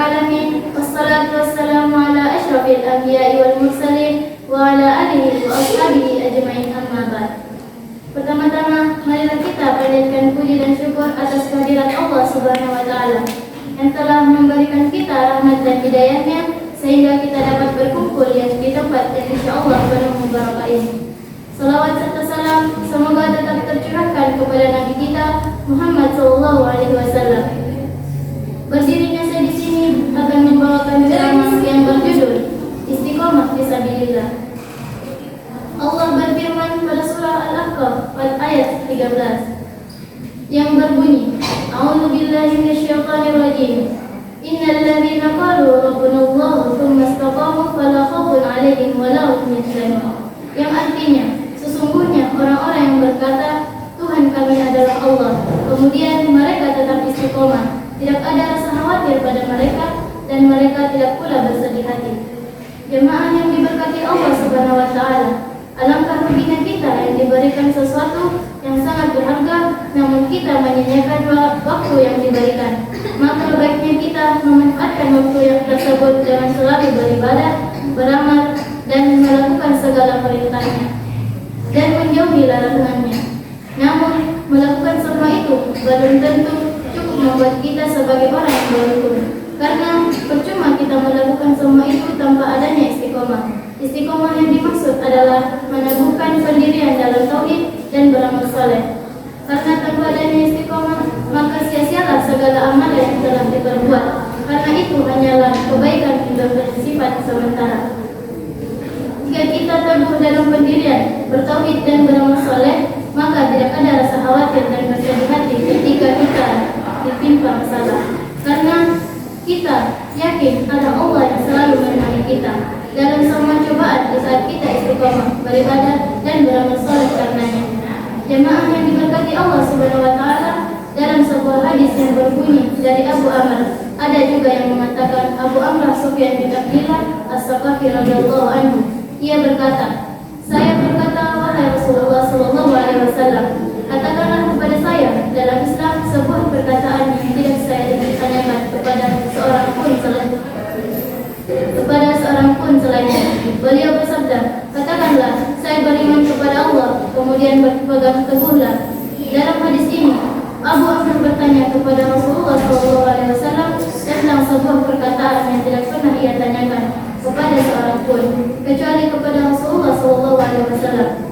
Alamin. Wassalatu wassalamu ala asyrafil anbiya'i wal mursalin wa ala alihi wa ashabihi ajma'in, amma ba'd. Pertama-tama, marilah kita panjatkan puji dan syukur atas kehadirat Allah Subhanahu wa taala yang telah memberikan kita rahmat dan hidayahnya sehingga kita dapat berkumpul di tempat yang insyaallah penuh barakah ini. Salawat serta salam semoga tetap tercurahkan kepada Nabi kita Muhammad sallallahu alaihi wasallam. Berdirinya saya di sini akan membawakan ceramah yang berjudul Istiqomah Fisabilillah. Allah berfirman pada surah Al-Ahqaf ayat 13 yang berbunyi, A'udzu billahi minasyaitonir rajim. Innal ladzina qalu rabbunallahu tsumma istaqamu fala khaufun 'alaihim wa la hum yahzanun. Yang artinya, sesungguhnya orang-orang yang berkata Tuhan kami adalah Allah, kemudian mereka tetap istiqomah, tidak ada rasa khawatir pada mereka dan mereka tidak pula bersedih hati. Jemaah yang diberkati Allah Subhanahu wa taala, alangkah ruginya kita yang diberikan sesuatu yang sangat berharga namun kita menyia-nyiakan waktu yang diberikan. Maka baiknya kita memanfaatkan waktu yang tersebut dengan selalu beribadah, beramal dan melakukan segala perintahnya dan menjauhi larangannya. Namun melakukan semua itu belum tentu cukup membuat kita sebagai orang yang beruntung, karena percuma kita melakukan semua itu tanpa adanya istiqomah. Istiqomah yang dimaksud adalah meneguhkan pendirian dalam tauhid dan beramal saleh. Karena tanpa adanya istiqomah, maka sia-sialah segala amalan yang telah diperbuat, karena itu hanyalah kebaikan yang bersifat sementara. Jika kita teguh dalam pendirian, bertauhid dan beramal saleh, maka tidak ada rasa khawatir dan bersedih hati ketika kita ditimpa masalah, karena kita yakin ada Allah yang selalu menemani kita dalam semua cobaan di saat kita istiqomah beribadah dan beramal saleh karenanya. Jemaah yang diberkati Allah Subhanahu wa taala, dalam sebuah hadis yang berbunyi dari Abu Amr, ada juga yang mengatakan Abu Amr Sufyan bin Abdillah As-Saqafi radhiyallahu anhu. Ia berkata, saya berkata, wahai Rasulullah sallallahu alaihi wasallam, katakanlah kepada saya dalam Islam sebuah perkataan yang tidak saya tanyakan kepada seorang pun selainnya. Beliau bersabda, katakanlah saya beriman kepada Allah, kemudian berpegang teguhlah. Dalam hadis ini, Abu Amr bertanya kepada Rasulullah SAW tentang sebuah perkataan yang tidak pernah ia tanyakan kepada seorang pun, kecuali kepada Rasulullah SAW.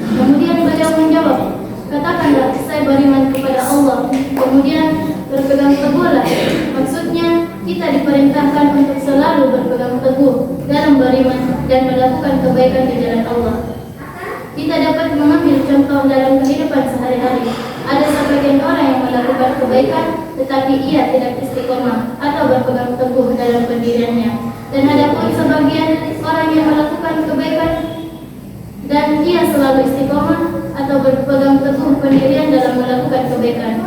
Kemudian beliau menjawab, katakanlah saya beriman kepada Allah, kemudian berpegang teguhlah. Maksudnya, kita diperintahkan untuk selalu berpegang teguh dalam beriman dan melakukan kebaikan di jalan Allah. Kita dapat mengambil contoh dalam kehidupan sehari-hari. Ada sebagian orang yang melakukan kebaikan tetapi ia tidak istiqomah atau berpegang teguh dalam pendiriannya. Dan ada pun sebagian orang yang melakukan kebaikan dan ia selalu istiqomah atau berpegang teguh pendirian dalam melakukan kebaikan.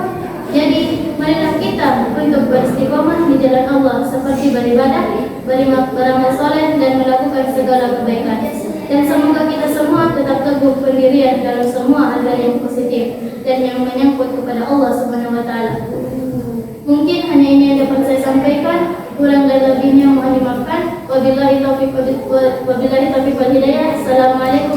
Jadi, marilah kita untuk beristiqomah di jalan Allah seperti beribadah, beramal saleh dan melakukan segala kebaikan. Dan semoga kita semua tetap teguh pendirian dalam semua hal yang positif dan yang menyangkut kepada Allah Subhanahu wa taala. Mungkin hanya ini yang dapat saya sampaikan, kurang dan lebihnya mohon dimaafkan. Wabillahi taufiq wal hidayah. Assalamualaikum